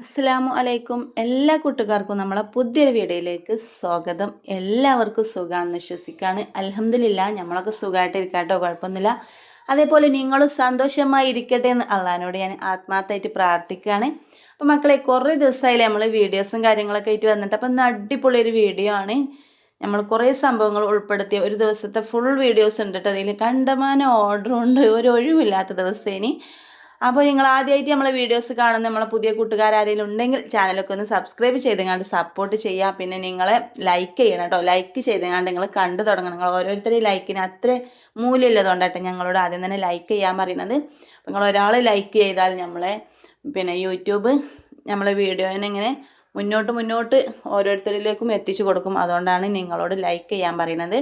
അസ്സലാമു അലൈക്കും എല്ലാ കൂട്ടുകാർക്കും നമ്മളെ പുതിയൊരു വീഡിയോയിലേക്ക് സ്വാഗതം. എല്ലാവർക്കും സുഖമാണെന്ന് വിശ്വസിക്കുകയാണ്. അൽഹംദുലില്ലാ നമ്മളൊക്കെ സുഖമായിട്ട് ഇരിക്കാട്ടോ, കുഴപ്പമൊന്നുമില്ല. അതേപോലെ നിങ്ങളും സന്തോഷമായി ഇരിക്കട്ടെ എന്ന് അള്ളാഹിനോട് ഞാൻ ആത്മാർത്ഥമായിട്ട് പ്രാർത്ഥിക്കുകയാണ്. അപ്പോൾ മക്കളെ, കുറേ ദിവസമായില്ലേ നമ്മൾ വീഡിയോസും കാര്യങ്ങളൊക്കെ ആയിട്ട് വന്നിട്ട്. അപ്പോൾ ഇന്ന് അടിപൊളി ഒരു വീഡിയോ ആണ്. നമ്മൾ കുറേ സംഭവങ്ങൾ ഉൾപ്പെടുത്തിയ ഒരു ദിവസത്തെ ഫുൾ വീഡിയോസ് ഉണ്ട് കേട്ടോ. അതിൽ കണ്ടമാനം ഓർഡറുണ്ട്, ഒരു ഒഴിവില്ലാത്ത ദിവസേനി. അപ്പോൾ നിങ്ങൾ ആദ്യമായിട്ട് നമ്മളെ വീഡിയോസ് കാണുന്ന നമ്മളെ പുതിയ കൂട്ടുകാരെങ്കിലും ഉണ്ടെങ്കിൽ ചാനലൊക്കെ ഒന്ന് സബ്സ്ക്രൈബ് ചെയ്തെങ്ങാണ്ട് സപ്പോർട്ട് ചെയ്യുക. പിന്നെ നിങ്ങൾ ലൈക്ക് ചെയ്യണം കേട്ടോ. ലൈക്ക് ചെയ്തെങ്ങാണ്ട് നിങ്ങൾ കണ്ടു തുടങ്ങണം. നിങ്ങൾ ഓരോരുത്തരെയും ലൈക്കിന് അത്ര മൂല്യമില്ലതുകൊണ്ടാട്ടെ ഞങ്ങളോട് ആദ്യം തന്നെ ലൈക്ക് ചെയ്യാൻ പറയുന്നത്. അപ്പോൾ നിങ്ങൾ ഒരാൾ ലൈക്ക് ചെയ്താൽ നമ്മളെ യൂട്യൂബ് നമ്മളെ വീഡിയോനെ ഇങ്ങനെ മുന്നോട്ട് ഓരോരുത്തരിലേക്കും എത്തിച്ചു കൊടുക്കും. അതുകൊണ്ടാണ് നിങ്ങളോട് ലൈക്ക് ചെയ്യാൻ പറയുന്നത്.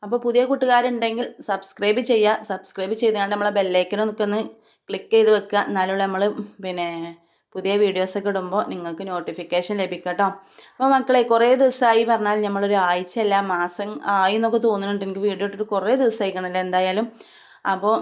അപ്പോൾ പുതിയ കൂട്ടുകാരുണ്ടെങ്കിൽ സബ്സ്ക്രൈബ് ചെയ്യുക. സബ്സ്ക്രൈബ് ചെയ്തുകൊണ്ട് നമ്മളെ ബെല്ലൈക്കനൊക്കെ ഒന്ന് ക്ലിക്ക് ചെയ്ത് വെക്കുക. എന്നാലുള്ള നമ്മൾ പുതിയ വീഡിയോസൊക്കെ ഇടുമ്പോൾ നിങ്ങൾക്ക് നോട്ടിഫിക്കേഷൻ ലഭിക്കും കേട്ടോ. അപ്പോൾ മക്കളെ, കുറേ ദിവസമായി പറഞ്ഞാൽ നമ്മളൊരു ആഴ്ചയല്ല മാസം ആയി എന്നൊക്കെ തോന്നുന്നുണ്ട്. എനിക്ക് വീഡിയോ ഇട്ടിട്ട് കുറേ ദിവസമായിക്കണല്ലോ എന്തായാലും. അപ്പോൾ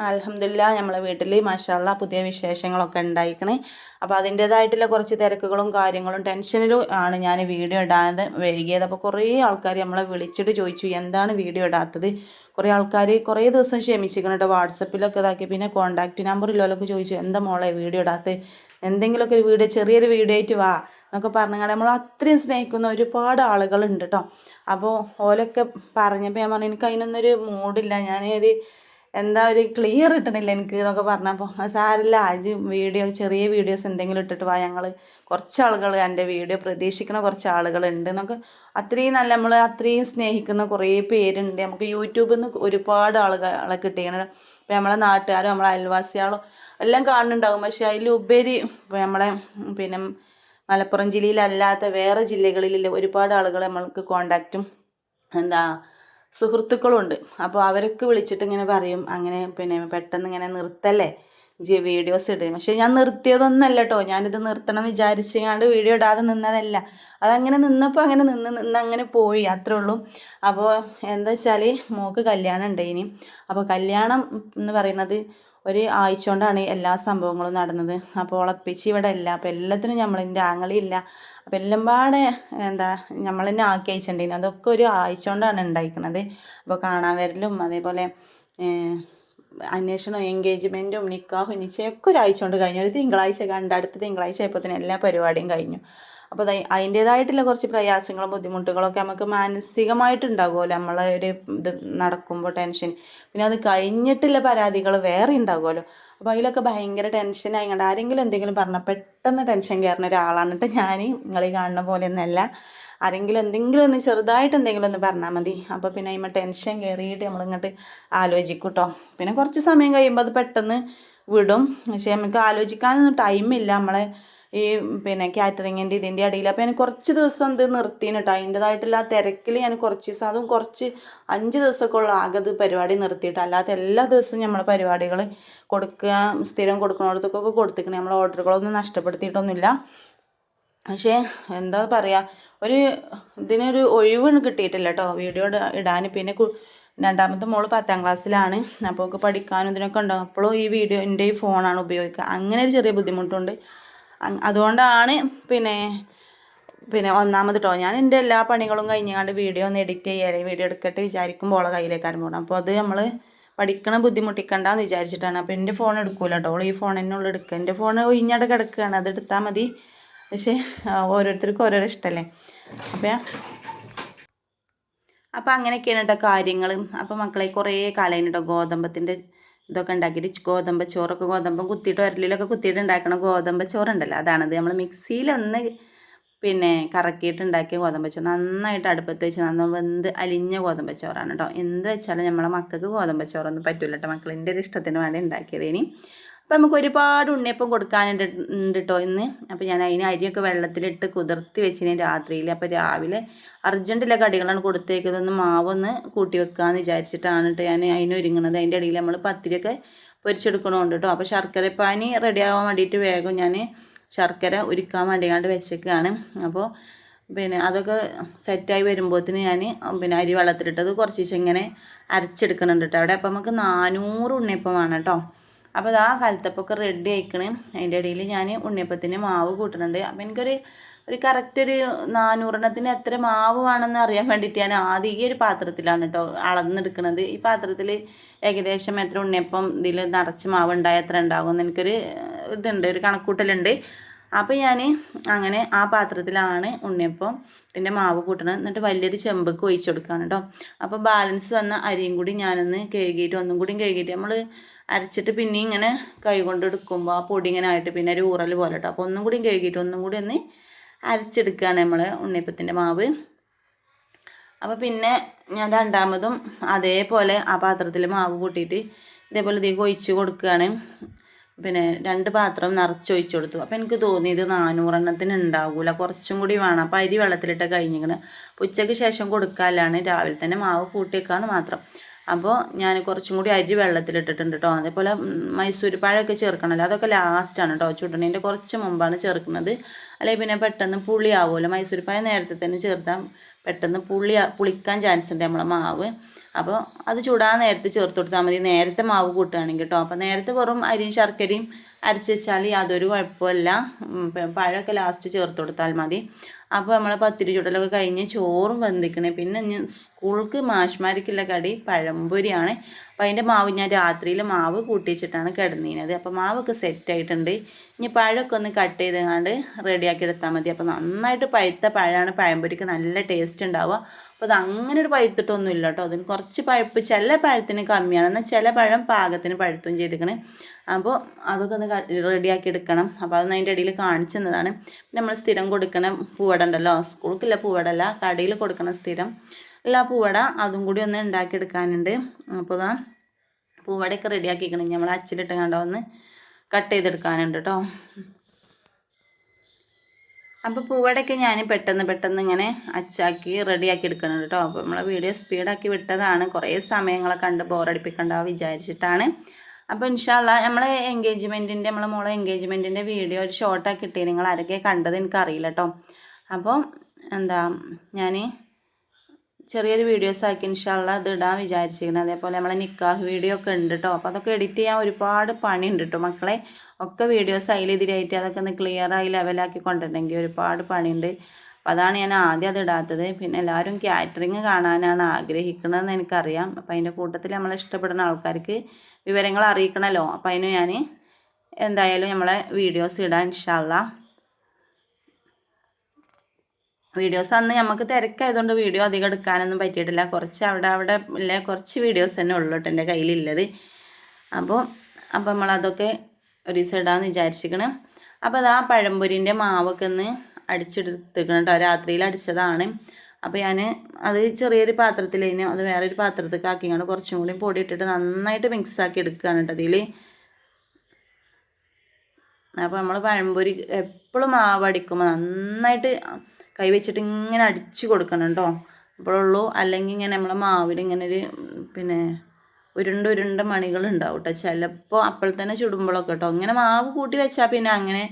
അൽഹംദുലില്ലാ നമ്മളെ വീട്ടിൽ മാഷാല്ലാ പുതിയ വിശേഷങ്ങളൊക്കെ ഉണ്ടായിക്കണേ. അപ്പോൾ അതിൻ്റേതായിട്ടുള്ള കുറച്ച് തിരക്കുകളും കാര്യങ്ങളും ടെൻഷനിലും ആണ് ഞാൻ വീഡിയോ ഇടാതെ വൈകിയത്. അപ്പോൾ കുറേ ആൾക്കാർ നമ്മളെ വിളിച്ചിട്ട് ചോദിച്ചു എന്താണ് വീഡിയോ ഇടാത്തത്. കുറേ ആൾക്കാർ കുറേ ദിവസം ക്ഷമിച്ചിരിക്കണം കേട്ടോ. വാട്സപ്പിലൊക്കെ ഇതാക്കി. പിന്നെ കോൺടാക്റ്റ് നമ്പർ ഇല്ലൊക്കെ ചോദിച്ചു എന്താ മോളെ വീഡിയോ ഇടാത്തത്, എന്തെങ്കിലുമൊക്കെ ഒരു വീഡിയോ ചെറിയൊരു വീഡിയോ ആയിട്ട് വാ എന്നൊക്കെ പറഞ്ഞാൽ നമ്മൾ അത്രയും സ്നേഹിക്കുന്ന ഒരുപാട് ആളുകളുണ്ട് കേട്ടോ. അപ്പോൾ ഓലൊക്കെ പറഞ്ഞപ്പോൾ ഞാൻ പറഞ്ഞു എനിക്ക് അതിനൊന്നൊരു മൂഡില്ല, ഞാനൊരു എന്താ ഒരു ക്ലിയർ കിട്ടണില്ല എനിക്ക് എന്നൊക്കെ പറഞ്ഞപ്പോൾ സാരില്ല, ചെറിയ വീഡിയോസ് എന്തെങ്കിലും ഇട്ടിട്ട് വാ, ഞങ്ങൾ കുറച്ച് ആളുകൾ എൻ്റെ വീഡിയോ പ്രതീക്ഷിക്കുന്ന കുറച്ച് ആളുകളുണ്ട് എന്നൊക്കെ. അത്രയും നല്ല നമ്മൾ അത്രയും സ്നേഹിക്കുന്ന കുറേ പേരുണ്ട്. നമുക്ക് യൂട്യൂബിൽ നിന്ന് ഒരുപാട് ആളുകളെ കിട്ടിയാണ്. ഇപ്പോൾ നമ്മളെ നാട്ടുകാരും നമ്മളെ അയൽവാസികളും എല്ലാം കാണുന്നുണ്ടാകും. പക്ഷേ അതിലുപരി ഇപ്പോൾ നമ്മളെ മലപ്പുറം ജില്ലയിലല്ലാത്ത വേറെ ജില്ലകളിലുള്ള ഒരുപാട് ആളുകൾ നമ്മൾക്ക് കോണ്ടാക്റ്റും സുഹൃത്തുക്കളുണ്ട്. അപ്പോൾ അവരൊക്കെ വിളിച്ചിട്ട് ഇങ്ങനെ പറയും അങ്ങനെ പെട്ടെന്ന് ഇങ്ങനെ നിർത്തല്ലേ വീഡിയോസ് ഇടും. പക്ഷേ ഞാൻ നിർത്തിയതൊന്നല്ല കേട്ടോ. ഞാനിത് നിർത്തണം വിചാരിച്ചങ്ങാണ്ട് വീഡിയോ ഇടാതെ നിന്നതല്ല. അതങ്ങനെ നിന്നപ്പോൾ അങ്ങനെ നിന്ന് അങ്ങനെ പോയി, അത്രേ ഉള്ളൂ. അപ്പോൾ എന്താ വെച്ചാൽ മോൾക്ക് കല്യാണം ഉണ്ട് ഇനി. അപ്പോൾ കല്യാണം എന്ന് പറയുന്നത് ഒരു ആഴ്ച കൊണ്ടാണ് എല്ലാ സംഭവങ്ങളും നടന്നത്. അപ്പോൾ ഉളപ്പിച്ച് ഇവിടെ ഇല്ല. അപ്പോൾ എല്ലാത്തിനും നമ്മളതിൻ്റെ ആങ്ങളില്ല. അപ്പോൾ എല്ലാം പാടെ നമ്മൾ തന്നെ ആക്കി അയച്ചിട്ടുണ്ടായിരുന്നു. അതൊക്കെ ഒരു ആഴ്ച കൊണ്ടാണ് ഉണ്ടായിരിക്കുന്നത്. അപ്പോൾ കാണാൻ വരലും അതേപോലെ അന്വേഷണം എൻഗേജ്മെൻറ്റും നിക്കാഹും നിശ്ചയമൊക്കെ ഒരാഴ്ച കൊണ്ട് കഴിഞ്ഞു. ഒരു തിങ്കളാഴ്ച കണ്ട് അടുത്ത തിങ്കളാഴ്ച ആയപ്പോൾ എല്ലാ പരിപാടിയും കഴിഞ്ഞു. അപ്പോൾ അതിൻ്റേതായിട്ടുള്ള കുറച്ച് പ്രയാസങ്ങളും ബുദ്ധിമുട്ടുകളൊക്കെ നമുക്ക് മാനസികമായിട്ടുണ്ടാകുമല്ലോ. നമ്മളെ ഒരു ഇത് നടക്കുമ്പോൾ ടെൻഷൻ, പിന്നെ അത് കഴിഞ്ഞിട്ടുള്ള പരാതികൾ വേറെ ഉണ്ടാകുമല്ലോ. അപ്പോൾ അതിലൊക്കെ ഭയങ്കര ടെൻഷനായിങ്ങണ്ട് ആരെങ്കിലും എന്തെങ്കിലും പറഞ്ഞാൽ പെട്ടെന്ന് ടെൻഷൻ കയറുന്ന ഒരാളാണ് കേട്ടോ ഞാൻ. നിങ്ങൾ കാണുന്ന പോലെ ഒന്നല്ല. ആരെങ്കിലും എന്തെങ്കിലും ഒന്ന് ചെറുതായിട്ട് എന്തെങ്കിലും ഒന്ന് പറഞ്ഞാൽ മതി. അപ്പോൾ പിന്നെ അതിന്മേൽ ടെൻഷൻ കയറിയിട്ട് നമ്മളിങ്ങോട്ട് ആലോചിക്കും കേട്ടോ. പിന്നെ കുറച്ച് സമയം കഴിയുമ്പോൾ അത് പെട്ടെന്ന് വിടും. പക്ഷേ നമുക്ക് ആലോചിക്കാനൊന്നും ടൈമില്ല നമ്മളെ ഈ കാറ്ററിങ്ങിൻ്റെ ഇതിൻ്റെ ഇടയിൽ. അപ്പോൾ ഞാൻ കുറച്ച് ദിവസം ഇത് നിർത്തിന് കേട്ടോ. അതിൻ്റേതായിട്ടുള്ള ആ തിരക്കിൽ ഞാൻ കുറച്ച് ദിവസം, അതും കുറച്ച് 5 ദിവസമൊക്കെ ഉള്ള ആകത് പരിപാടി നിർത്തിയിട്ട്. അല്ലാത്ത എല്ലാ ദിവസവും നമ്മൾ പരിപാടികൾ കൊടുക്കുക, സ്ഥിരം കൊടുക്കുന്നിടത്തൊക്കെ കൊടുത്തിരിക്കണം. നമ്മൾ ഓർഡറുകളൊന്നും നഷ്ടപ്പെടുത്തിയിട്ടൊന്നുമില്ല. പക്ഷേ എന്താ പറയുക, ഇതിനൊരു ഒഴിവ് കിട്ടിയിട്ടില്ല കേട്ടോ വീഡിയോ ഇടാൻ. പിന്നെ രണ്ടാമത്തെ മോള് 10ാം ക്ലാസ്സിലാണ്. അപ്പോൾ ഒക്കെ പഠിക്കാനും ഇതിനൊക്കെ ഉണ്ടാകും. അപ്പോഴും ഈ എൻ്റെ ഈ ഫോണാണ് ഉപയോഗിക്കുക. അങ്ങനെ ഒരു ചെറിയ ബുദ്ധിമുട്ടുണ്ട്. അതുകൊണ്ടാണ് ഒന്നാമത് കേട്ടോ ഞാൻ എൻ്റെ എല്ലാ പണികളും കഴിഞ്ഞാണ്ട് വീഡിയോ ഒന്ന് എഡിറ്റ് ചെയ്യാതെ വീഡിയോ എടുക്കട്ടെ വിചാരിക്കുമ്പോൾ ഓളെ കയ്യിലേക്കാരും പോകണം. അപ്പോൾ അത് നമ്മൾ പഠിക്കണ ബുദ്ധിമുട്ടിക്കണ്ടെന്ന് വിചാരിച്ചിട്ടാണ്. അപ്പോൾ എൻ്റെ ഫോൺ എടുക്കൂല കേട്ടോ. ഈ ഫോൺ തന്നെ ഉള്ളു എടുക്കുക. എൻ്റെ ഫോൺ ഒഴിഞ്ഞാടെ കിടക്കുകയാണ്, അത് എടുത്താൽ മതി. പക്ഷേ ഓരോരുത്തർക്കും ഓരോരോ ഇഷ്ടമല്ലേ. അപ്പോൾ അങ്ങനെയൊക്കെയാണ് കേട്ടോ കാര്യങ്ങൾ. അപ്പോൾ മക്കളെ കുറേ കാലമായി കേട്ടോ ഗോതമ്പത്തിൻ്റെ ഇതൊക്കെ ഉണ്ടാക്കിയിട്ട് ഗോതമ്പ് ചോറൊക്കെ കുത്തിയിട്ട് ഉരലിലൊക്കെ കുത്തിയിട്ട് ഉണ്ടാക്കണ ഗോതമ്പ് ചോറുണ്ടല്ലോ, അതാണത്. നമ്മൾ മിക്സിയിലൊന്ന് കറക്കിയിട്ട് ഉണ്ടാക്കിയ ഗോതമ്പ് ചോറ് നന്നായിട്ട് അടുപ്പത്ത് വെച്ച് വെന്ത് അലിഞ്ഞ ഗോതമ്പ് ചോറാണ് കേട്ടോ. എന്ത് വെച്ചാലും നമ്മളെ മക്കൾക്ക് ഗോതമ്പ് ചോറൊന്നും പറ്റില്ല കേട്ടോ. മക്കളിൻ്റെ ഒരു ഇഷ്ടത്തിന് വേണ്ടി ഉണ്ടാക്കിയത്. ഇനി അപ്പോൾ നമുക്ക് ഒരുപാട് ഉണ്ണിയപ്പം കൊടുക്കാനുണ്ട് കേട്ടോ ഇന്ന്. അപ്പോൾ ഞാൻ അതിന് അരിയൊക്കെ വെള്ളത്തിലിട്ട് കുതിർത്തി വെച്ചിന് രാത്രിയിൽ. അപ്പോൾ രാവിലെ അർജൻറ്റുള്ള കടികളാണ് കൊടുത്തേക്കുന്നതൊന്ന് മാവൊന്ന് കൂട്ടി വെക്കാമെന്ന് വിചാരിച്ചിട്ടാണ് കേട്ടോ ഞാൻ അതിനൊരുങ്ങുന്നത്. അതിൻ്റെ ഇടയിൽ നമ്മൾ പത്തിരിയൊക്കെ പൊരിച്ചെടുക്കണമുണ്ട് കേട്ടോ. അപ്പോൾ ശർക്കരപ്പാനി റെഡി ആവാൻ വേണ്ടിയിട്ട് വേഗം ഞാൻ ശർക്കര ഉരുക്കാൻ വേണ്ടിയാണ്ട് വെച്ചേക്കാണ്. അപ്പോൾ അതൊക്കെ സെറ്റായി വരുമ്പോഴത്തേന് ഞാൻ അരി വെള്ളത്തിലിട്ടത് കുറച്ച് ഇങ്ങനെ അരച്ചെടുക്കുന്നുണ്ട് കേട്ടോ അവിടെ. അപ്പോൾ നമുക്ക് 400 ഉണ്ണിയപ്പം വേണം കേട്ടോ. അപ്പോൾ അത് ആ കലത്തപ്പൊക്കെ റെഡി ആയിക്കണ്. അതിൻ്റെ ഇടയിൽ ഞാൻ ഉണ്ണിയപ്പത്തിന് മാവ് കൂട്ടുന്നുണ്ട്. അപ്പോൾ ഒരു കറക്റ്റ് ഒരു 400 എത്ര മാവ് വേണമെന്ന് അറിയാൻ വേണ്ടിയിട്ട് ഞാൻ ആദ്യം ഈ ഒരു പാത്രത്തിലാണ് കേട്ടോ അളന്നെടുക്കുന്നത്. ഈ പാത്രത്തിൽ ഏകദേശം എത്ര ഉണ്ണിയപ്പം ഇതിൽ നിറച്ച് മാവ് ഉണ്ടായാൽ എത്ര ഉണ്ടാകുമെന്ന് എനിക്കൊരു ഇതുണ്ട്, ഒരു കണക്കൂട്ടലുണ്ട്. അപ്പോൾ ഞാൻ അങ്ങനെ ആ പാത്രത്തിലാണ് ഉണ്ണിയപ്പം ഇതിൻ്റെ മാവ് കൂട്ടണത്. എന്നിട്ട് വലിയൊരു ചെമ്പക്ക് ഒഴിച്ചു കൊടുക്കുകയാണ് കേട്ടോ. അപ്പോൾ ബാലൻസ് വന്ന അരിയും കൂടി ഞാനൊന്ന് കഴുകിയിട്ട് ഒന്നും കൂടി കഴുകിയിട്ട് നമ്മൾ അരച്ചിട്ട് പിന്നെ ഇങ്ങനെ കൈ കൊണ്ട് എടുക്കുമ്പോൾ ആ പൊടി ഇങ്ങനെ ആയിട്ട് പിന്നെ ഒരു ഊറൽ പോലെ കേട്ടോ. അപ്പോൾ ഒന്നും കൂടി കഴുകിയിട്ട് ഒന്നും കൂടി ഒന്ന് അരച്ചെടുക്കുകയാണ് നമ്മൾ ഉണ്ണിയപ്പത്തിൻ്റെ മാവ്. അപ്പോൾ പിന്നെ ഞാൻ രണ്ടാമതും അതേപോലെ ആ പാത്രത്തിൽ മാവ് കൂട്ടിയിട്ട് ഇതേപോലെ ഇതിലേക്ക് ഒഴിച്ച് കൊടുക്കുകയാണ്. പിന്നെ 2 പാത്രം നിറച്ചൊഴിച്ചു കൊടുത്തു. അപ്പോൾ എനിക്ക് തോന്നി ഇത് 400 ഉണ്ടാകില്ല, കുറച്ചും കൂടി വേണം. അപ്പോൾ അരി വെള്ളത്തിലിട്ട് കഴിഞ്ഞിരിക്കണം. ഉച്ചയ്ക്ക് ശേഷം കൊടുക്കാനാണ്, രാവിലെ തന്നെ മാവ് കൂട്ടിയേക്കാന്ന് മാത്രം. അപ്പോൾ ഞാൻ കുറച്ചും കൂടി അരി വെള്ളത്തിലിട്ടിട്ടുണ്ട് കേട്ടോ. അതേപോലെ മൈസൂർ പഴമൊക്കെ ചേർക്കണമല്ലോ, അതൊക്കെ ലാസ്റ്റാണ് കേട്ടോ, ചുടണേൻ്റെ കുറച്ച് മുമ്പാണ് ചേർക്കുന്നത്. അല്ലെങ്കിൽ പിന്നെ പെട്ടെന്ന് പുളിയാവുമല്ലോ. മൈസൂർ പഴം നേരത്തെ തന്നെ ചേർത്താൽ പെട്ടെന്ന് പുളിക്കാൻ ചാൻസ് ഉണ്ട് നമ്മളെ മാവ്. അപ്പോൾ അത് ചൂടാൻ നേരത്തെ ചേർത്ത് കൊടുത്താൽ മതി, നേരത്തെ മാവ് കൂട്ടുകയാണെങ്കിൽ കേട്ടോ. അപ്പോൾ നേരത്തെ വെറും അരിയും ശർക്കരയും അരച്ച് വെച്ചാൽ യാതൊരു കുഴപ്പമില്ല. പഴമൊക്കെ ലാസ്റ്റ് ചേർത്ത് കൊടുത്താൽ മതി. അപ്പോൾ നമ്മൾ പത്തിരി ചുടലൊക്കെ കഴിഞ്ഞ് ചോറും വെന്തിക്കണേ. പിന്നെ സ്കൂൾക്ക് മാഷ്മാർക്കുള്ള കടി പഴംപൊരിയാണ്. അപ്പോൾ അതിൻ്റെ മാവ് ഞാൻ രാത്രിയിൽ മാവ് കൂട്ടി വെച്ചിട്ടാണ് കിടന്നിരുന്നത്. അപ്പോൾ മാവൊക്കെ സെറ്റായിട്ടുണ്ട്. ഇനി പഴമൊക്കെ ഒന്ന് കട്ട് ചെയ്തുകൊണ്ട് റെഡിയാക്കി എടുത്താൽ മതി. അപ്പോൾ നന്നായിട്ട് പഴുത്ത പഴമാണ് പഴംപൊരിക്ക് നല്ല ടേസ്റ്റ് ഉണ്ടാവുക. അപ്പോൾ അത് അങ്ങനെ ഒരു പഴുത്തിട്ടൊന്നും ഇല്ല കേട്ടോ. അതിന് കുറച്ച് പഴുപ്പ് ചില പഴത്തിന് കമ്മിയാണ്, എന്നാൽ ചില പഴം പാകത്തിന് പഴുത്തും ചെയ്തിരിക്കണേ. അപ്പോൾ അതൊക്കെ ഒന്ന് റെഡിയാക്കി എടുക്കണം. അപ്പോൾ അതൊന്ന് അതിൻ്റെ ഇടയിൽ കാണിച്ചതാണ്. നമ്മൾ സ്ഥിരം കൊടുക്കണ പൂവട ഉണ്ടല്ലോ, സ്കൂൾക്കില്ല പൂവടല്ല, കടയിൽ കൊടുക്കണ സ്ഥിരം ഉള്ള പൂവട, അതും കൂടി ഒന്ന് ഉണ്ടാക്കിയെടുക്കാനുണ്ട്. അപ്പോൾ ആ പൂവടയൊക്കെ റെഡിയാക്കിക്കണം. നമ്മൾ അച്ചിലിട്ട് കണ്ടോ ഒന്ന് കട്ട് ചെയ്തെടുക്കാനുണ്ട് കേട്ടോ. അപ്പോൾ പൂവടയൊക്കെ ഞാൻ പെട്ടെന്ന് ഇങ്ങനെ അച്ചാക്കി റെഡിയാക്കി എടുക്കുന്നുണ്ട് കേട്ടോ. അപ്പോൾ നമ്മളെ വീഡിയോ സ്പീഡാക്കി വിട്ടതാണ്, കുറേ സമയങ്ങളെ കണ്ട് ബോറടിപ്പിക്കണ്ടാവും വിചാരിച്ചിട്ടാണ്. അപ്പോൾ ഇൻഷാല്ലാ നമ്മളെ നമ്മളെ മോളെ എൻഗേജ്മെൻറ്റിൻ്റെ വീഡിയോ ഒരു ഷോർട്ടാക്കി ഇട്ടേ. നിങ്ങൾ ആരൊക്കെ കണ്ടത് എനിക്കറിയില്ല കേട്ടോ. അപ്പോൾ ഞാൻ ചെറിയൊരു വീഡിയോസ് ആക്കി ഇൻഷാല്ലാ അത് ഇടാൻ വിചാരിച്ചിരിക്കുന്നത്. അതേപോലെ നമ്മളെ നിക്കാഹ് വീഡിയോ ഒക്കെ ഉണ്ട് കേട്ടോ. അപ്പോൾ അതൊക്കെ എഡിറ്റ് ചെയ്യാൻ ഒരുപാട് പണിയുണ്ട് കേട്ടോ മക്കളെ. ഒക്കെ വീഡിയോസ് അതിലെതിരായിട്ട് അതൊക്കെ ഒന്ന് ക്ലിയറായി ലെവലാക്കി കൊണ്ടിട്ടുണ്ടെങ്കിൽ ഒരുപാട് പണിയുണ്ട്. അപ്പോൾ അതാണ് ഞാൻ ആദ്യം അത് ഇടാത്തത്. പിന്നെ എല്ലാവരും കാറ്ററിങ് കാണാനാണ് ആഗ്രഹിക്കുന്നതെന്ന് എനിക്കറിയാം. അപ്പോൾ അതിൻ്റെ കൂട്ടത്തിൽ നമ്മളെ ഇഷ്ടപ്പെടുന്ന ആൾക്കാർക്ക് വിവരങ്ങൾ അറിയിക്കണമല്ലോ. അപ്പോൾ അതിന് ഞാൻ എന്തായാലും നമ്മളെ വീഡിയോസ് ഇടാൻ ഇൻഷാല്ലാ. വീഡിയോസ് അന്ന് നമുക്ക് തിരക്കായതുകൊണ്ട് വീഡിയോ അധികം എടുക്കാനൊന്നും പറ്റിയിട്ടില്ല. കുറച്ച് അവിടെ ഇല്ല കുറച്ച് വീഡിയോസ് തന്നെ ഉള്ളൂ കേട്ടോ എൻ്റെ കയ്യിലുള്ളത്. അപ്പോൾ നമ്മളതൊക്കെ ഒരു ദിവസം ഇടാമെന്ന് വിചാരിച്ചിരിക്കണം. അപ്പോൾ അത് ആ പഴംപൊരിൻ്റെ മാവൊക്കെ ഒന്ന് അടിച്ചെടുത്തിക്കണം കേട്ടോ. രാത്രിയിൽ അടിച്ചതാണ്. അപ്പോൾ ഞാൻ അത് ചെറിയൊരു പാത്രത്തിലേന് അത് വേറൊരു പാത്രത്തേക്ക് ആക്കിയാണ് കുറച്ചും കൂടി പൊടി ഇട്ടിട്ട് നന്നായിട്ട് മിക്സാക്കി എടുക്കുകയാണ് കേട്ടോ അതിൽ. അപ്പോൾ നമ്മൾ പഴംപൊരി എപ്പോഴും മാവ് അടിക്കുമ്പോൾ നന്നായിട്ട് കൈ വെച്ചിട്ട് ഇങ്ങനെ അടിച്ചു കൊടുക്കണം കേട്ടോ, അപ്പോഴുള്ളൂ. അല്ലെങ്കിൽ ഇങ്ങനെ നമ്മളെ മാവിൽ ഇങ്ങനെ ഒരു പിന്നെ ഉരുണ്ട മണികൾ ഉണ്ടാവും കേട്ടോ ചിലപ്പോൾ. അപ്പോൾ തന്നെ ചുടുമ്പോഴൊക്കെ കേട്ടോ. ഇങ്ങനെ മാവ് കൂട്ടി വെച്ചാൽ പിന്നെ അങ്ങനെ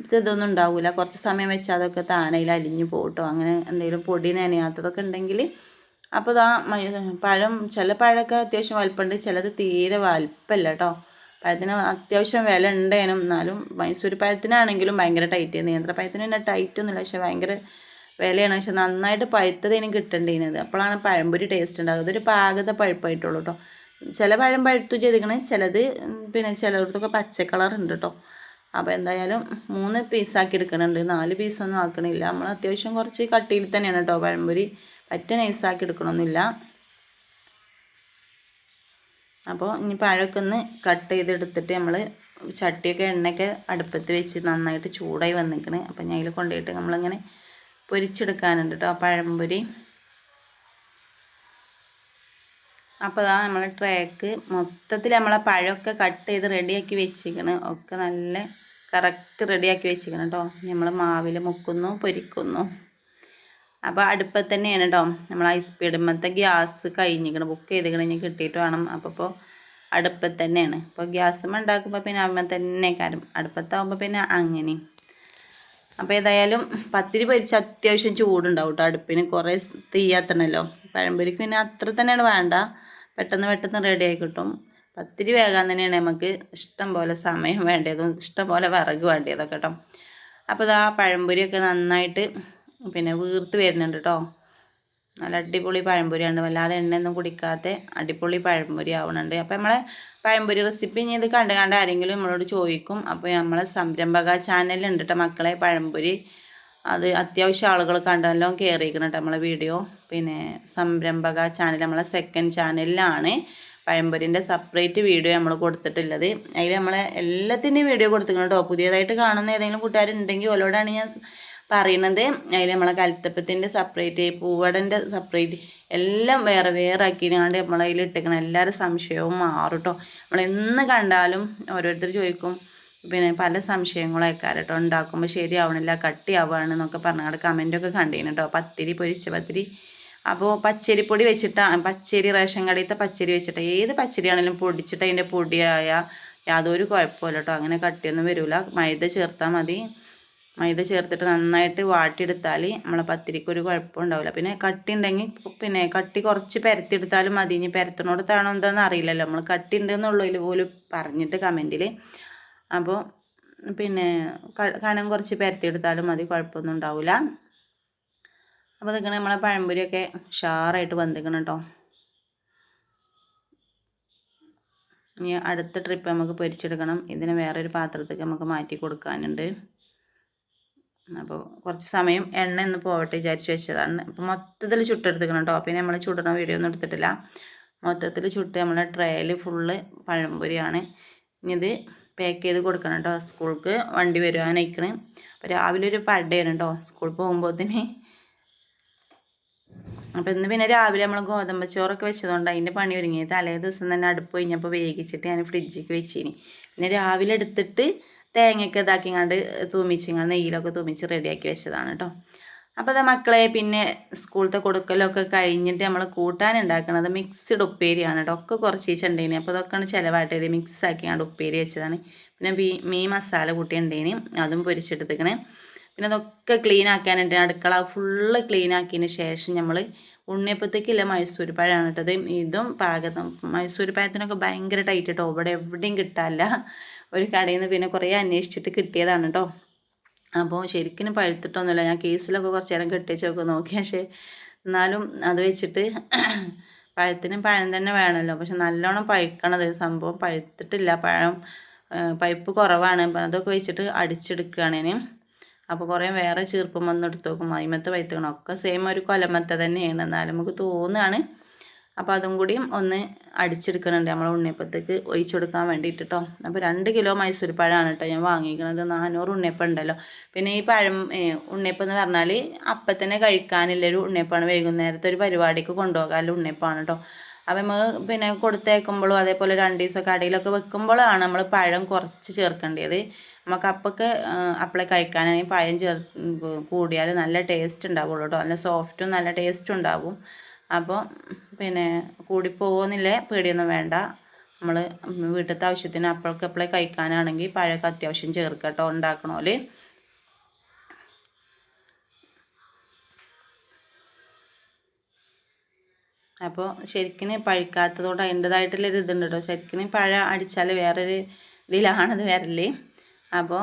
ഇതൊന്നും ഉണ്ടാവില്ല. കുറച്ച് സമയം വെച്ചാൽ അതൊക്കെ താനയിൽ അലിഞ്ഞു പോകട്ടോ. അങ്ങനെ എന്തെങ്കിലും പൊടി നനയാത്തതൊക്കെ ഉണ്ടെങ്കിൽ. അപ്പോൾ ചില പഴമൊക്കെ അത്യാവശ്യം വലിപ്പമുണ്ട്, ചിലത് തീരെ വലിപ്പമല്ല കേട്ടോ. പഴത്തിന് അത്യാവശ്യം വില ഉണ്ടേനും, എന്നാലും മൈസൂർ പഴത്തിനാണെങ്കിലും ഭയങ്കര ടൈറ്റ്. നേന്ത്രപ്പഴത്തിന് പിന്നെ ടൈറ്റൊന്നുമില്ല, പക്ഷെ ഭയങ്കര വിലയാണ്. പക്ഷെ നന്നായിട്ട് പഴുത്തതിനും കിട്ടേണ്ടത്, അപ്പോഴാണ് പഴംപൊരി ടേസ്റ്റ് ഉണ്ടാകും. അതൊരു പാകത പഴുപ്പായിട്ടുള്ളൂ കേട്ടോ. ചില പഴം പഴുത്തു ചെയ്തിരിക്കണേ, ചിലത് പിന്നെ ചിലയിടത്തൊക്കെ പച്ച കളർ ഉണ്ട് കേട്ടോ. അപ്പോൾ എന്തായാലും 3 പീസാക്കി എടുക്കണുണ്ട്, 4 പീസൊന്നും ആക്കണില്ല. നമ്മൾ അത്യാവശ്യം കുറച്ച് കട്ടിയിൽ തന്നെയാണ് കേട്ടോ പഴംപൊരി, പറ്റ നൈസാക്കി എടുക്കണമെന്നില്ല. അപ്പോൾ ഇനി പഴമൊക്കെ ഒന്ന് കട്ട് ചെയ്തെടുത്തിട്ട് നമ്മൾ ചട്ടിയൊക്കെ എണ്ണയൊക്കെ അടുപ്പത്ത് വെച്ച് നന്നായിട്ട് ചൂടായി വന്നിരിക്കണേ. അപ്പോൾ ഞാൻ അതിൽ കൊണ്ടുപോയിട്ട് നമ്മളിങ്ങനെ പൊരിച്ചെടുക്കാനുണ്ട് കേട്ടോ പഴംപൊരി. അപ്പോൾ അതാ നമ്മൾ ട്രേക്ക് മൊത്തത്തിൽ നമ്മളെ പഴമൊക്കെ കട്ട് ചെയ്ത് റെഡിയാക്കി വെച്ചിരിക്കണം. ഒക്കെ നല്ല കറക്റ്റ് റെഡിയാക്കി വെച്ചിരിക്കണം കേട്ടോ. നമ്മൾ മാവിൽ മുക്കുന്നു പൊരിക്കുന്നു. അപ്പോൾ അടുപ്പത്ത് തന്നെയാണ് കേട്ടോ. നമ്മൾ ഹൈ സ്പീഡിന്മത്തെ ഗ്യാസ് കഴിഞ്ഞിരിക്കണം, ബുക്ക് ചെയ്തിരിക്കണം, ഇനി കിട്ടിയിട്ട് വേണം. അപ്പോൾ അടുപ്പത്ത് തന്നെയാണ്. അപ്പോൾ ഗ്യാസും ഉണ്ടാക്കുമ്പോൾ പിന്നെ അമ്മ തന്നെ കാര്യം, അടുപ്പത്താകുമ്പോൾ പിന്നെ അങ്ങനെ. അപ്പോൾ ഏതായാലും പത്തിരി പൊരിച്ച് അത്യാവശ്യം ചൂടുണ്ടാവും കേട്ടോ അടുപ്പിന്, കുറേ തീയാത്തണമല്ലോ. പഴംപൊരിക്ക് പിന്നെ അത്ര തന്നെയാണ് വേണ്ട, പെട്ടെന്ന് റെഡി ആയി കിട്ടും. പത്തിരി വേകാൻ തന്നെയാണ് നമുക്ക് ഇഷ്ടം പോലെ സമയം വേണ്ടതും ഇഷ്ടം പോലെ വിറക് വേണ്ടതൊക്കെ കേട്ടോ. അപ്പോൾ ഇതാ പഴംപൊരിയൊക്കെ നന്നായിട്ട് പിന്നെ വീർത്ത് വരുന്നുണ്ട് കേട്ടോ. നല്ല അടിപൊളി പഴംപൊരിയാണ്, വല്ലാതെ എണ്ണയൊന്നും കുടിക്കാത്ത അടിപൊളി പഴംപൊരി ആവുന്നുണ്ട്. അപ്പോൾ നമ്മളെ പഴംപൊരി റെസിപ്പി ഇനി ഇത് കണ്ട് ആരെങ്കിലും നമ്മളോട് ചോദിക്കും. അപ്പോൾ നമ്മളെ സംരംഭക ചാനലുണ്ട് കേട്ടോ മക്കളെ പഴംപൊരി. അത് അത്യാവശ്യം ആളുകൾ കണ്ടല്ലോ കയറിയിരിക്കണം കേട്ടോ നമ്മളെ വീഡിയോ. പിന്നെ സംരംഭക ചാനൽ നമ്മളെ സെക്കൻഡ് ചാനലിലാണ് പഴംപൊരിൻ്റെ സെപ്പറേറ്റ് വീഡിയോ നമ്മൾ കൊടുത്തിട്ടുള്ളത്. അതിൽ നമ്മളെ എല്ലാത്തിൻ്റെയും വീഡിയോ കൊടുത്തിരിക്കണം കേട്ടോ. പുതിയതായിട്ട് കാണുന്ന ഏതെങ്കിലും കൂട്ടുകാരുണ്ടെങ്കിൽ ഓലോടാണ് ഞാൻ പറയുന്നത്. അതിൽ നമ്മളെ കൽത്തപ്പത്തിൻ്റെ സെപ്പറേറ്റ്, പൂവടൻ്റെ സെപ്പറേറ്റ് എല്ലാം വേറെ വേറെ ആക്കിയാണ്ട് നമ്മളതിൽ ഇട്ടിരിക്കണം. എല്ലാവരും സംശയവും മാറും കേട്ടോ. നമ്മളെന്ന് കണ്ടാലും ഓരോരുത്തർ ചോദിക്കും പിന്നെ പല സംശയങ്ങളും അയക്കാറ് കേട്ടോ. ഉണ്ടാക്കുമ്പോൾ ശരിയാവണില്ല, കട്ടിയാവുകയാണ് എന്നൊക്കെ പറഞ്ഞാൽ കമൻറ്റൊക്കെ കണ്ടീന് കേട്ടോ. പത്തിരി, പൊരിച്ച പത്തിരി. അപ്പോൾ പച്ചരിപ്പൊടി വെച്ചിട്ടാണ്, പച്ചരി റേഷൻ കടയിലത്തെ പച്ചരി വെച്ചിട്ട് ഏത് പച്ചരിയാണെങ്കിലും പൊടിച്ചിട്ട് അതിൻ്റെ പൊടിയായ യാതൊരു കുഴപ്പമില്ല കേട്ടോ. അങ്ങനെ കട്ടിയൊന്നും വരില്ല. മൈദ ചേർത്താൽ മതി. മൈദ ചേർത്തിട്ട് നന്നായിട്ട് വാട്ടിയെടുത്താൽ നമ്മളെ പത്തിരിക്കൊരു കുഴപ്പം ഉണ്ടാവില്ല. പിന്നെ കട്ടി ഉണ്ടെങ്കിൽ പിന്നെ കട്ടി കുറച്ച് പരത്തിയെടുത്താലും മതി. ഇനി പരത്തിനോടത്താണോ എന്താണെന്ന് അറിയില്ലല്ലോ. നമ്മൾ കട്ടി ഉണ്ടെന്നുള്ളതിൽ പോലും പറഞ്ഞിട്ട് കമൻറ്റിൽ. അപ്പോൾ പിന്നെ കനം കുറച്ച് പരത്തിയെടുത്താലും മതി, കുഴപ്പമൊന്നും ഉണ്ടാവില്ല. അപ്പോൾ ഇതൊക്കെ നമ്മളെ പഴംപൊരിയൊക്കെ ഉഷാറായിട്ട് വന്നിക്കണം കേട്ടോ. ഇനി അടുത്ത ട്രിപ്പ് നമുക്ക് പൊരിച്ചെടുക്കണം. ഇതിന് വേറൊരു പാത്രത്തേക്ക് നമുക്ക് മാറ്റി കൊടുക്കാനുണ്ട്. അപ്പോൾ കുറച്ച് സമയം എണ്ണ ഒന്ന് പോവട്ടെ വിചാരിച്ച് വെച്ചതാണ്. അപ്പോൾ മൊത്തത്തിൽ ചുട്ടെടുത്തിക്കണം കേട്ടോ. പിന്നെ നമ്മൾ ചുടുന്ന വീഡിയോ ഒന്നും എടുത്തിട്ടില്ല. മൊത്തത്തിൽ ചുട്ട് നമ്മളെ ട്രേയിൽ ഫുള്ള് പഴംപൊരിയാണ്. ഇനി ഇത് പാക്ക് ചെയ്ത് കൊടുക്കണം കേട്ടോ. സ്കൂൾക്ക് വണ്ടി വരുവാനയക്കണ്. അപ്പോൾ രാവിലെ ഒരു പടയാണ് കേട്ടോ സ്കൂളിൽ പോകുമ്പോഴത്തേന്. അപ്പോൾ ഇന്ന് പിന്നെ രാവിലെ നമ്മൾ ഗോതമ്പ് ചോറൊക്കെ വെച്ചതുകൊണ്ട് അതിൻ്റെ പണി ഒരുങ്ങി. തലേ ദിവസം തന്നെ അടുപ്പ് കഴിഞ്ഞപ്പോൾ വേവിച്ചിട്ട് ഞാൻ ഫ്രിഡ്ജിലേക്ക് വെച്ചിനി. പിന്നെ രാവിലെ എടുത്തിട്ട് തേങ്ങയൊക്കെ ഇതാക്കിങ്ങാണ്ട് തൂമിച്ചിങ്ങാണ്ട് നെയ്യിലൊക്കെ തൂമിച്ച് റെഡിയാക്കി വെച്ചതാണ് കേട്ടോ. അപ്പോൾ അത് മക്കളെ പിന്നെ സ്കൂളത്തെ കൊടുക്കലൊക്കെ കഴിഞ്ഞിട്ട് നമ്മൾ കൂട്ടാൻ ഉണ്ടാക്കുന്നത് മിക്സ്ഡ് ഉപ്പേരിയാണ് കേട്ടോ. ഒക്കെ കുറച്ച് വെച്ചിട്ടുണ്ടേനി. അപ്പോൾ അതൊക്കെയാണ് ചിലവായിട്ടത് മിക്സ് ആക്കിയാണ്ട് ഉപ്പേരി വെച്ചതാണ്. പിന്നെ മീൻ മസാല കൂട്ടി ഉണ്ടേനി, അതും പൊരിച്ചെടുത്തേക്കണേ. പിന്നെ അതൊക്കെ ക്ലീൻ ആക്കാനുണ്ട്. അടുക്കള ഫുള്ള് ക്ലീൻ ആക്കിയതിന് ശേഷം നമ്മൾ ഉണ്ണിയപ്പത്തേക്കില്ല മൈസൂർ പഴമാണ് ഇട്ടത്. ഇതും പാകത്തും മൈസൂർ പഴത്തിനൊക്കെ ഭയങ്കര ടൈറ്റ് കേട്ടോ. ഇവിടെ എവിടെയും കിട്ടാനില്ല. ഒരു കടയിൽ നിന്ന് പിന്നെ കുറേ അന്വേഷിച്ചിട്ട് കിട്ടിയതാണ് കേട്ടോ. അപ്പോൾ ശരിക്കും പഴുത്തിട്ടൊന്നുമില്ല. ഞാൻ കേസിലൊക്കെ കുറച്ച് നേരം കെട്ടിച്ചൊക്കെ നോക്കി. പക്ഷേ എന്നാലും അത് വെച്ചിട്ട് പഴത്തിന് പഴം തന്നെ വേണമല്ലോ. പക്ഷെ നല്ലോണം പഴുക്കണത് സംഭവം പഴുത്തിട്ടില്ല. പഴുപ്പ് കുറവാണ്. അപ്പം അതൊക്കെ വെച്ചിട്ട് അടിച്ചെടുക്കുകയാണ് ഞാൻ. അപ്പോൾ കുറേ വേറെ ചീർപ്പം വന്ന് എടുത്ത് നോക്കും. അതിമത്തെ വൈത്തക്കണം ഒക്കെ സെയിം ഒരു കൊലമത്ത തന്നെയാണ്. എന്നാലും നമുക്ക് തോന്നുകയാണ്. അപ്പോൾ അതും കൂടിയും ഒന്ന് അടിച്ചെടുക്കുന്നുണ്ട് നമ്മൾ ഉണ്ണിയപ്പത്തേക്ക് ഒഴിച്ചു കൊടുക്കാൻ വേണ്ടിയിട്ട് കേട്ടോ. അപ്പോൾ 2 കിലോ മൈസൂർ പഴമാണ് കേട്ടോ ഞാൻ വാങ്ങിക്കുന്നത്. 400 ഉണ്ണിയപ്പം ഉണ്ടല്ലോ. പിന്നെ ഈ ഉണ്ണിയപ്പം എന്ന് പറഞ്ഞാൽ അപ്പം തന്നെ കഴിക്കാനുള്ളൊരു ഉണ്ണിയപ്പമാണ്. വൈകുന്നേരത്തെ ഒരു പരിപാടിക്ക് കൊണ്ടുപോകാനുള്ള ഉണ്ണിയപ്പമാണ് കേട്ടോ. അപ്പം നമ്മൾ പിന്നെ കൊടുത്തേക്കുമ്പോഴും അതേപോലെ 2 ദിവസം കടയിലൊക്കെ വെക്കുമ്പോഴാണ് നമ്മൾ പഴം കുറച്ച് ചേർക്കേണ്ടത്. നമുക്ക് അപ്പൊക്കെ അപ്പളെ കഴിക്കാനാണെങ്കിൽ പഴം കൂടിയാൽ നല്ല ടേസ്റ്റ് ഉണ്ടാവുള്ളൂ കേട്ടോ. നല്ല സോഫ്റ്റും നല്ല ടേസ്റ്റും ഉണ്ടാവും. അപ്പോൾ പിന്നെ കൂടിപ്പോകുന്നില്ലേ പേടിയൊന്നും വേണ്ട. നമ്മൾ വീട്ടിലത്തെ ആവശ്യത്തിന് അപ്പളെ കഴിക്കാനാണെങ്കിൽ പഴമൊക്കെ അത്യാവശ്യം ചേർക്കുക കേട്ടോ ഉണ്ടാക്കണോല്. അപ്പോൾ ശരിക്കും പഴുക്കാത്തതുകൊണ്ട് അതിൻ്റെതായിട്ടുള്ളൊരു ഇതുണ്ട് കേട്ടോ. ശരിക്കും പഴം അടിച്ചാൽ വേറൊരു ഇതിലാണത് വരല്. അപ്പോൾ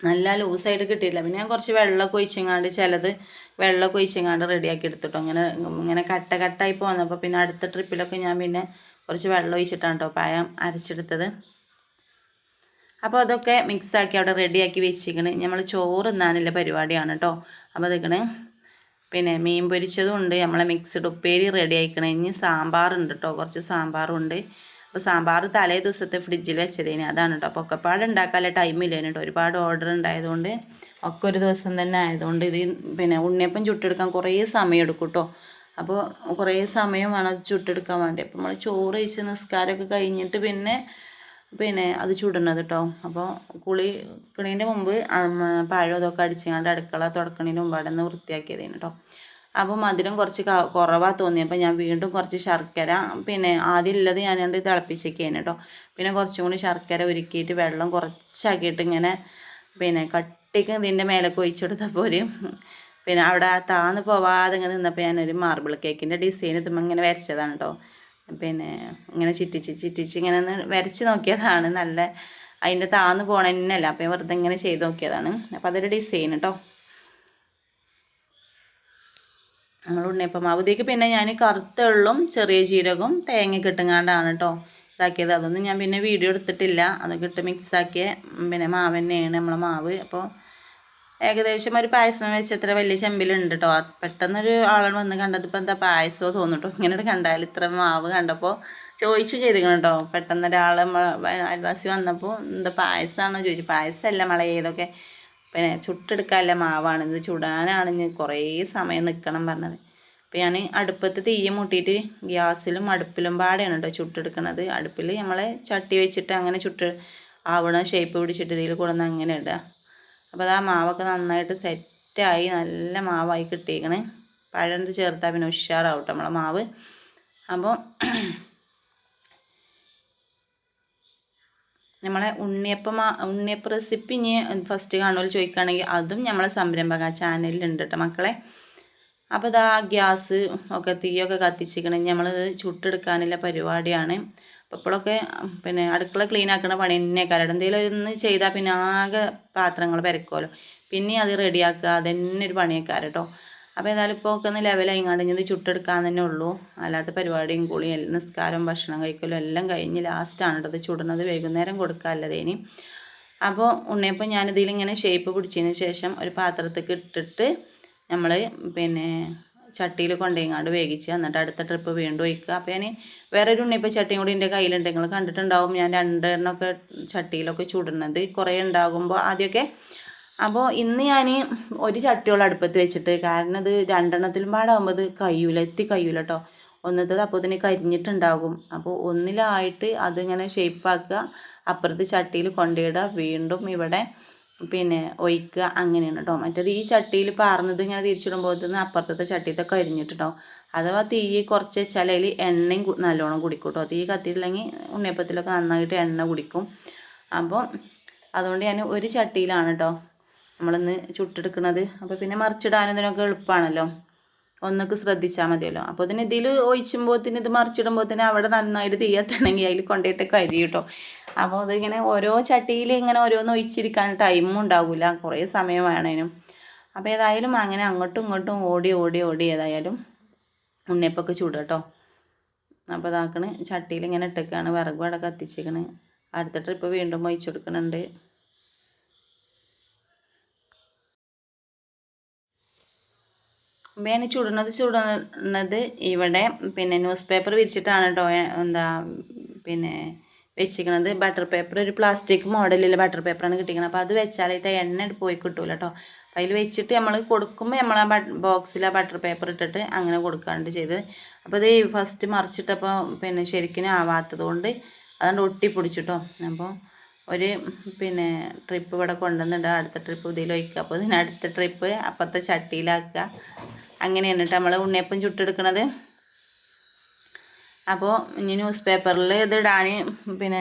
നല്ല ലൂസായിട്ട് കിട്ടിയില്ല. പിന്നെ ഞാൻ കുറച്ച് വെള്ളമൊക്കെ ഒഴിച്ചെങ്ങാണ്ട് ചിലത് വെള്ളമൊക്കെ ഒഴിച്ചെങ്ങാണ്ട് റെഡിയാക്കി എടുത്തിട്ടോ. ഇങ്ങനെ കട്ടായി പോകുന്നപ്പോൾ പിന്നെ അടുത്ത ട്രിപ്പിലൊക്കെ ഞാൻ പിന്നെ കുറച്ച് വെള്ളം ഒഴിച്ചിട്ടാണ് കേട്ടോ പഴം അരച്ചെടുത്തത്. അപ്പോൾ അതൊക്കെ മിക്സാക്കി അവിടെ റെഡിയാക്കി വെച്ചിരിക്കണ്. നമ്മൾ ചോറ് തിന്നാനുള്ള പരിപാടിയാണ് കേട്ടോ. അപ്പോൾ അതൊക്കെ പിന്നെ മീൻ പൊരിച്ചതും ഉണ്ട്. നമ്മളെ മിക്സ്ഡ് ഉപ്പേരി റെഡി ആയിക്കണേ. ഇനി സാമ്പാറുണ്ട് കേട്ടോ, കുറച്ച് സാമ്പാറുണ്ട്. അപ്പോൾ സാമ്പാർ തലേ ദിവസത്തെ ഫ്രിഡ്ജിൽ വെച്ചതേന് അതാണ് കേട്ടോ. അപ്പോൾ ഒക്കെപ്പാട് ഉണ്ടാക്കാനുള്ള ടൈമില്ലേന് കേട്ടോ. ഒരുപാട് ഓർഡർ ഉണ്ടായതുകൊണ്ട് ഒക്കെ ഒരു ദിവസം തന്നെ ആയതുകൊണ്ട് ഇത് പിന്നെ ഉണ്ണിയപ്പം ചുട്ടെടുക്കാൻ കുറേ സമയം എടുക്കും കേട്ടോ. അപ്പോൾ കുറേ സമയം വേണം അത് ചുട്ടെടുക്കാൻ വേണ്ടി. അപ്പോൾ നമ്മൾ ചോറ് കഴിച്ച് നിസ്കാരമൊക്കെ കഴിഞ്ഞിട്ട് പിന്നെ അത് ചുടുന്നത് കേട്ടോ. അപ്പോൾ കുളിക്കണീൻ്റെ മുമ്പ് പഴം അതൊക്കെ അടിച്ചുകൊണ്ട് അടുക്കള തുടക്കണതിന് മുമ്പ് അവിടെ നിന്ന് വൃത്തിയാക്കിയതേന് കേട്ടോ. അപ്പോൾ മധുരം കുറച്ച് കുറവാണ് തോന്നിയപ്പോൾ ഞാൻ വീണ്ടും കുറച്ച് ശർക്കര പിന്നെ ആദ്യം ഉള്ളത് ഞാൻ തിളപ്പിച്ചേക്കേന് കേട്ടോ. പിന്നെ കുറച്ചും കൂടി ശർക്കര ഉരുക്കിയിട്ട് വെള്ളം കുറച്ചാക്കിയിട്ട് ഇങ്ങനെ പിന്നെ കട്ടിക്ക് ഇതിൻ്റെ മേലൊക്കെ ഒഴിച്ചെടുത്തപ്പോൾ പിന്നെ അവിടെ താന്ന് പോവാതെ ഇങ്ങനെ നിന്നപ്പോൾ ഞാനൊരു മാർബിൾ കേക്കിൻ്റെ ഡിസൈൻ ഇതുമ്പോൾ ഇങ്ങനെ വരച്ചതാണ് കേട്ടോ. പിന്നെ ഇങ്ങനെ ചിറ്റിച്ച് ഇങ്ങനെ ഒന്ന് വരച്ച് നോക്കിയതാണ്. നല്ല അതിൻ്റെ താന്ന് പോകണ തന്നെയല്ല, അപ്പോൾ വെറുതെ ഇങ്ങനെ ചെയ്ത് നോക്കിയതാണ്. അപ്പോൾ അതൊരു ഡിസൈൻ കേട്ടോ. നമ്മൾ ഉണ്ണിയപ്പം മാവ് ഇതിലേക്ക് പിന്നെ ഞാൻ കറുത്ത എള്ളും ചെറിയ ജീരകവും തേങ്ങ ഇട്ടുങ്ങാണ്ടാണ് കേട്ടോ ഇതാക്കിയത്. അതൊന്നും ഞാൻ പിന്നെ വീഡിയോ എടുത്തിട്ടില്ല. അതൊക്കെ ഇട്ട് മിക്സാക്കിയ പിന്നെ മാവ് തന്നെയാണ് നമ്മളെ മാവ്. അപ്പോൾ ഏകദേശം ഒരു പായസം വെച്ചത്ര വലിയ ചെമ്പിലുണ്ട് കേട്ടോ. പെട്ടെന്നൊരു ആളാണ് വന്ന് കണ്ടത്, ഇപ്പോൾ എന്താ പായസമോ തോന്നിട്ടോ. ഇങ്ങനെ കണ്ടാൽ ഇത്ര മാവ് കണ്ടപ്പോൾ ചോദിച്ചു ചെയ്തിരിക്കണം കേട്ടോ. പെട്ടെന്ന് ഒരാൾ അയൽവാസി വന്നപ്പോൾ എന്താ പായസമാണോ ചോദിച്ചു. പായസമല്ല മളെ, ഏതൊക്കെ പിന്നെ ചുട്ടെടുക്കാനുള്ള മാവാണ്, ഇത് ചുടാനാണ് ഇനി കുറേ സമയം നിൽക്കണം പറഞ്ഞത്. അപ്പോൾ ഞാൻ അടുപ്പത്ത് തീ മുട്ടിയിട്ട് ഗ്യാസിലും അടുപ്പിലും പാടെയാണ് കേട്ടോ ചുട്ടെടുക്കണത്. അടുപ്പിൽ നമ്മളെ ചട്ടി വെച്ചിട്ട് അങ്ങനെ ആവണ ഷേപ്പ് പിടിച്ചിട്ട് ഇതിൽ കൊണ്ടുവന്ന് അങ്ങനെ ഇടുക. അപ്പോൾ അത് ആ മാവൊക്കെ നന്നായിട്ട് സെറ്റായി നല്ല മാവായി കിട്ടിയേക്കണ്. പഴം ചേർത്താൽ പിന്നെ ഉഷാറാവും കേട്ടോ നമ്മളെ മാവ്. അപ്പോൾ നമ്മളെ ഉണ്ണിയപ്പ റെസിപ്പി ഇനി ഫസ്റ്റ് കാണുമല്ലോ ചോദിക്കുകയാണെങ്കിൽ അതും നമ്മളെ സംരംഭക ചാനലിലുണ്ട് കേട്ടോ മക്കളെ. അപ്പോൾ ഇതാ ഗ്യാസ് ഒക്കെ തീയൊക്കെ കത്തിച്ചിരിക്കണമെങ്കിൽ നമ്മളത് ചുട്ടെടുക്കാനുള്ള പരിപാടിയാണ്. അപ്പോൾ ഇപ്പോഴൊക്കെ പിന്നെ അടുക്കള ക്ലീൻ ആക്കുന്ന പണി തന്നെ കാരണം എന്തെങ്കിലും ഒന്ന് ചെയ്താൽ പിന്നെ ആകെ പാത്രങ്ങൾ പെരക്കുമല്ലോ, പിന്നെ അത് റെഡിയാക്കുക അതന്നെ ഒരു പണിയേക്കാരം കേട്ടോ. അപ്പോൾ ഏതായാലും ഇപ്പോൾ ഒക്കെ ഒന്ന് ലെവലായിങ്ങാണ്ട് ഇനി ചുട്ടെടുക്കാൻ തന്നെ ഉള്ളൂ. അല്ലാത്ത പരിപാടിയും കുളിയും നിസ്കാരവും ഭക്ഷണം കഴിക്കലും എല്ലാം കഴിഞ്ഞ് ലാസ്റ്റാണ് കേട്ടോ ഇത് ചുടുന്നത്. വൈകുന്നേരം കൊടുക്കാമല്ലതേനി. അപ്പോൾ ഉണ്ണിയപ്പം ഞാനിതിലിങ്ങനെ ഷേപ്പ് പിടിച്ചതിന് ശേഷം ഒരു പാത്രത്തേക്ക് ഇട്ടിട്ട് നമ്മൾ പിന്നെ ചട്ടിയിൽ കൊണ്ടുപോയിങ്ങാണ്ട് വേവിച്ച് എന്നിട്ട് അടുത്ത ട്രിപ്പ് വീണ്ടും ഒഴിക്കുക. അപ്പോൾ ഞാൻ വേറൊരു ഉണ്ണിയപ്പം ചട്ടിയും കൂടി എൻ്റെ കയ്യിലുണ്ട്. നിങ്ങൾ കണ്ടിട്ടുണ്ടാവും ഞാൻ 2 എണ്ണമൊക്കെ ചട്ടിയിലൊക്കെ ചുടുന്നത് കുറേ ഉണ്ടാകുമ്പോൾ ആദ്യമൊക്കെ. അപ്പോൾ ഇന്ന് ഞാൻ ഒരു ചട്ടിയോളം അടുപ്പത്ത് വെച്ചിട്ട്, കാരണം ഇത് 2 എണ്ണത്തിലും പാടാകുമ്പോൾ ഇത് കഴിയൂല കേട്ടോ. ഒന്നത്തത് അപ്പോൾ ഇതിന് കരിഞ്ഞിട്ടുണ്ടാകും. അപ്പോൾ ഒന്നിലായിട്ട് അതിങ്ങനെ ഷേപ്പാക്കുക, അപ്പുറത്ത് ചട്ടിയിൽ കൊണ്ടുപോയിടുക, വീണ്ടും ഇവിടെ പിന്നെ ഒഴിക്കുക, അങ്ങനെയാണ് കേട്ടോ. മറ്റേത് ഈ ചട്ടിയിൽ പാർന്നത് ഇങ്ങനെ തിരിച്ചിടുമ്പോൾ അപ്പുറത്തെ ചട്ടിയത്തെ കരിഞ്ഞിട്ടുണ്ടാവും. അഥവാ തീ കുറച്ച് വെച്ചാൽ അതിൽ എണ്ണയും നല്ലോണം കുടിക്കും കേട്ടോ. തീ കത്തിയില്ലെങ്കിൽ ഉണ്ണിയപ്പത്തിലൊക്കെ നന്നായിട്ട് എണ്ണ കുടിക്കും. അപ്പോൾ അതുകൊണ്ട് ഞാൻ ഒരു ചട്ടിയിലാണ് കേട്ടോ നമ്മളിന്ന് ചുട്ടെടുക്കുന്നത്. അപ്പോൾ പിന്നെ മറിച്ചിടാനും ഇതിനൊക്കെ എളുപ്പമാണല്ലോ, ഒന്നൊക്കെ ശ്രദ്ധിച്ചാൽ മതിയല്ലോ. അപ്പോൾ ഇതിൽ ഒഴിച്ചുമ്പോഴത്തിന് ഇത് മറിച്ചിടുമ്പോഴത്തിന് അവിടെ നന്നായിട്ട് തീയത്തണമെങ്കിൽ അതിൽ കൊണ്ടുപോയിട്ട് കരി കേട്ടോ. അപ്പോൾ അതിങ്ങനെ ഓരോ ചട്ടിയിൽ ഇങ്ങനെ ഓരോന്ന് ഒഴിച്ചിരിക്കാൻ ടൈമും ഉണ്ടാവില്ല, കുറേ സമയം വേണേനും. അപ്പോൾ ഏതായാലും അങ്ങനെ അങ്ങോട്ടും ഇങ്ങോട്ടും ഓടി ഏതായാലും ഉണ്ണിയപ്പൊക്കെ ചൂട് കേട്ടോ. അപ്പോൾ ഇതാക്കണ് ചട്ടിയിൽ ഇങ്ങനെ ഇട്ടേക്കാണ്, വിറക് അവിടെ കത്തിച്ചിരിക്കണ്. അടുത്ത ട്രിപ്പ് വീണ്ടും ഒഴിച്ചു കൊടുക്കുന്നുണ്ട്. ഞാൻ ചുടുന്നത് ഇവിടെ പിന്നെ ന്യൂസ് പേപ്പർ വിരിച്ചിട്ടാണ് കേട്ടോ പിന്നെ വെച്ചിരിക്കുന്നത്. ബട്ടർ പേപ്പർ, ഒരു പ്ലാസ്റ്റിക് മോഡലിൽ ബട്ടർ പേപ്പറാണ് കിട്ടിയിരിക്കുന്നത്. അപ്പോൾ അത് വെച്ചാൽ ഇത് എണ്ണ പോയി കിട്ടൂല കേട്ടോ. അപ്പോൾ അതിൽ വെച്ചിട്ട് നമ്മൾ കൊടുക്കുമ്പോൾ നമ്മൾ ആ ബോക്സിൽ ആ ബട്ടർ പേപ്പർ ഇട്ടിട്ട് അങ്ങനെ കൊടുക്കാണ്ട് ചെയ്തത്. അപ്പോൾ ഇത് ഫസ്റ്റ് മറിച്ചിട്ടപ്പോൾ പിന്നെ ശരിക്കും ആവാത്തത് കൊണ്ട് അതുകൊണ്ട് ഒട്ടിപ്പിടിച്ചിട്ടോ. അപ്പോൾ ഒരു പിന്നെ ട്രിപ്പ് ഇവിടെ കൊണ്ടുവന്നിടുക, അടുത്ത ട്രിപ്പ് ഇതിൽ വയ്ക്കുക. അപ്പോൾ അടുത്ത ട്രിപ്പ് അപ്പുറത്തെ ചട്ടിയിലാക്കുക. അങ്ങനെയാണ് കേട്ടോ നമ്മൾ ഉണ്ണിയപ്പം ചുട്ടെടുക്കണത്. അപ്പോൾ ഇനി ന്യൂസ് പേപ്പറിൽ ഇത് ഇടാൻ പിന്നെ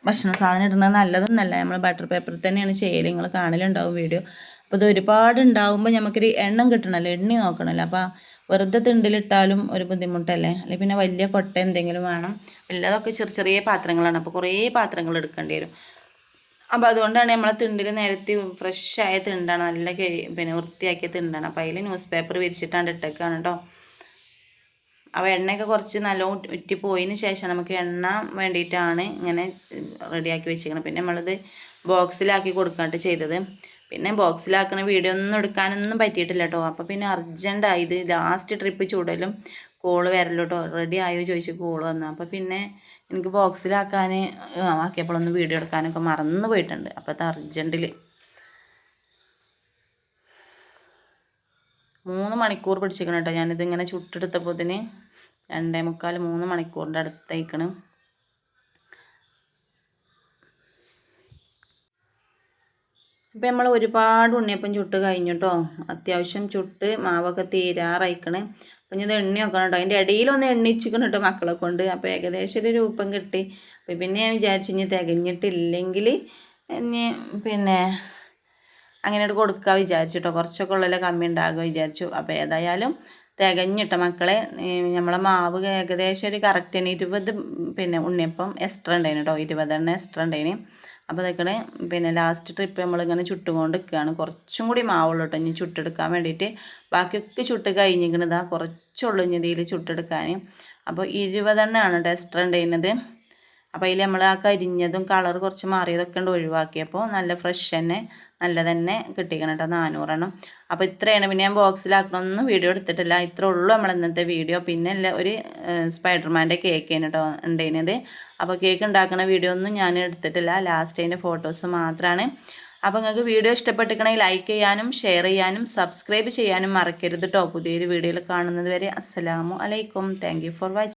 ഭക്ഷണ സാധനം ഇടുന്നത് നല്ലതൊന്നല്ല. നമ്മൾ ബട്ടർ പേപ്പറിൽ തന്നെയാണ് ചെയ്യൽ, നിങ്ങൾ കാണലുണ്ടാവും വീഡിയോ. അപ്പോൾ ഇത് ഒരുപാട് ഉണ്ടാകുമ്പോൾ നമുക്കൊരു എണ്ണം കിട്ടണമല്ലോ, എണ്ണി നോക്കണമല്ലോ. അപ്പോൾ വെറുതെ തിണ്ടിലിട്ടാലും ഒരു ബുദ്ധിമുട്ടല്ലേ. അല്ലെങ്കിൽ പിന്നെ വലിയ കൊട്ട എന്തെങ്കിലും വേണം. എല്ലാതൊക്കെ ചെറിയ പാത്രങ്ങളാണ്, അപ്പോൾ കുറേ പാത്രങ്ങൾ എടുക്കേണ്ടി വരും. അപ്പോൾ അതുകൊണ്ടാണ് നമ്മളെ തിണ്ടിൽ നിരത്തി ഫ്രഷായ തിണ്ടാണ്, നല്ല പിന്നെ വൃത്തിയാക്കിയ തിണ്ടാണ്. അപ്പോൾ അതിൽ ന്യൂസ് പേപ്പർ വിരിച്ചിട്ടാണ് ഇട്ടേക്കാണ് കേട്ടോ. അപ്പോൾ എണ്ണയൊക്കെ കുറച്ച് നല്ലോണം ഉറ്റിപ്പോയതിന് ശേഷം നമുക്ക് എണ്ണ വേണ്ടിയിട്ടാണ് ഇങ്ങനെ റെഡിയാക്കി വെച്ചിരിക്കുന്നത്. പിന്നെ നമ്മളിത് ബോക്സിലാക്കി കൊടുക്കാണ്ട് ചെയ്തത്. പിന്നെ ബോക്സിലാക്കുന്ന വീഡിയോ ഒന്നും എടുക്കാനൊന്നും പറ്റിയിട്ടില്ല കേട്ടോ. അപ്പോൾ പിന്നെ അർജൻറ്റായി, ഇത് ലാസ്റ്റ് ട്രിപ്പ് ചൂടലും കോള് വരല്ലോ കേട്ടോ. റെഡി ആയോ ചോദിച്ച് കോള് വന്നു. അപ്പോൾ പിന്നെ എനിക്ക് ബോക്സിലാക്കാൻ ആക്കിയപ്പോഴൊന്ന് വീഡിയോ എടുക്കാനൊക്കെ മറന്നു പോയിട്ടുണ്ട്. അപ്പോൾ അത് അർജൻറ്റിൽ 3 മണിക്കൂർ പിടിച്ചിരിക്കണം കേട്ടോ. ഞാനിതിങ്ങനെ ചുട്ടെടുത്തപ്പോൾ 2:45-3 മണിക്കൂറിൻ്റെ അടുത്തേക്കണം. ഇപ്പം നമ്മൾ ഒരുപാട് ഉണ്ണിയപ്പം ചുട്ട് കഴിഞ്ഞു കേട്ടോ. അത്യാവശ്യം ചുട്ട് മാവൊക്കെ തീരാറായിക്കണ്. അപ്പം ഇനി ഇത് എണ്ണി നോക്കണം കേട്ടോ. അതിൻ്റെ ഇടയിലൊന്ന് എണ്ണിച്ചിക്കണം കേട്ടോ മക്കളെ കൊണ്ട്. അപ്പോൾ ഏകദേശം ഒരു രൂപം കിട്ടി. അപ്പം പിന്നെ ഞാൻ വിചാരിച്ചു ഇനി തികഞ്ഞിട്ടില്ലെങ്കിൽ ഇനി പിന്നെ അങ്ങനെ കൊടുക്കുക വിചാരിച്ചു കേട്ടോ. കുറച്ചൊക്കെ ഉള്ളതിൽ കമ്മി ഉണ്ടാകുക വിചാരിച്ചു. അപ്പോൾ ഏതായാലും തികഞ്ഞിട്ട മക്കളെ. നമ്മളെ മാവ് ഏകദേശം ഒരു കറക്റ്റിന് 20 പിന്നെ ഉണ്ണിയപ്പം എക്സ്ട്രാ ഉണ്ടായിന് കേട്ടോ, 20 എക്സ്ട്രാ ഉണ്ടായിന്. അപ്പോൾ അതൊക്കെ പിന്നെ ലാസ്റ്റ് ട്രിപ്പ് നമ്മളിങ്ങനെ ചുട്ടുകൊണ്ട് നിൽക്കുകയാണ്. കുറച്ചും കൂടി മാവുള്ളൂ കേട്ടോ ഇനി ചുട്ടെടുക്കാൻ വേണ്ടിയിട്ട്. ബാക്കിയൊക്കെ ചുട്ട് കഴിഞ്ഞിരിക്കണതാ, കുറച്ചുള്ളൂ ഇനി ഇതിൽ ചുട്ടെടുക്കാൻ. അപ്പോൾ 20 ആണ് കേട്ടോ എക്സ്ട്രാ ഉണ്ടായിരുന്നത്. അപ്പോൾ അതിൽ നമ്മൾ ആ കരിഞ്ഞതും കളർ കുറച്ച് മാറിയതൊക്കെ ഉണ്ട് ഒഴിവാക്കിയപ്പോൾ നല്ല ഫ്രഷ് തന്നെ നല്ല തന്നെ കിട്ടിക്കണം കേട്ടോ 400 അപ്പോൾ ഇത്രയാണ്. പിന്നെ ഞാൻ ബോക്സിലാക്കണമെന്നും വീഡിയോ എടുത്തിട്ടില്ല. ഇത്രേ ഉള്ളൂ നമ്മൾ ഇന്നത്തെ വീഡിയോ. പിന്നെ ഒരു സ്പൈഡർമാൻ്റെ കേക്കാണ് കേട്ടോ ഉണ്ടായിരുന്നത്. അപ്പോൾ കേക്ക് ഉണ്ടാക്കുന്ന വീഡിയോ ഒന്നും ഞാൻ എടുത്തിട്ടില്ല, ലാസ്റ്റ് അതിൻ്റെ ഫോട്ടോസ് മാത്രമാണ്. അപ്പോൾ നിങ്ങൾക്ക് വീഡിയോ ഇഷ്ടപ്പെട്ടിരിക്കണമെങ്കിൽ ലൈക്ക് ചെയ്യാനും ഷെയർ ചെയ്യാനും സബ്സ്ക്രൈബ് ചെയ്യാനും മറക്കരുത് കേട്ടോ. പുതിയൊരു വീഡിയോയിൽ കാണുന്നത് വരെ അസ്സലാമു അലൈക്കും. Thank you for watching.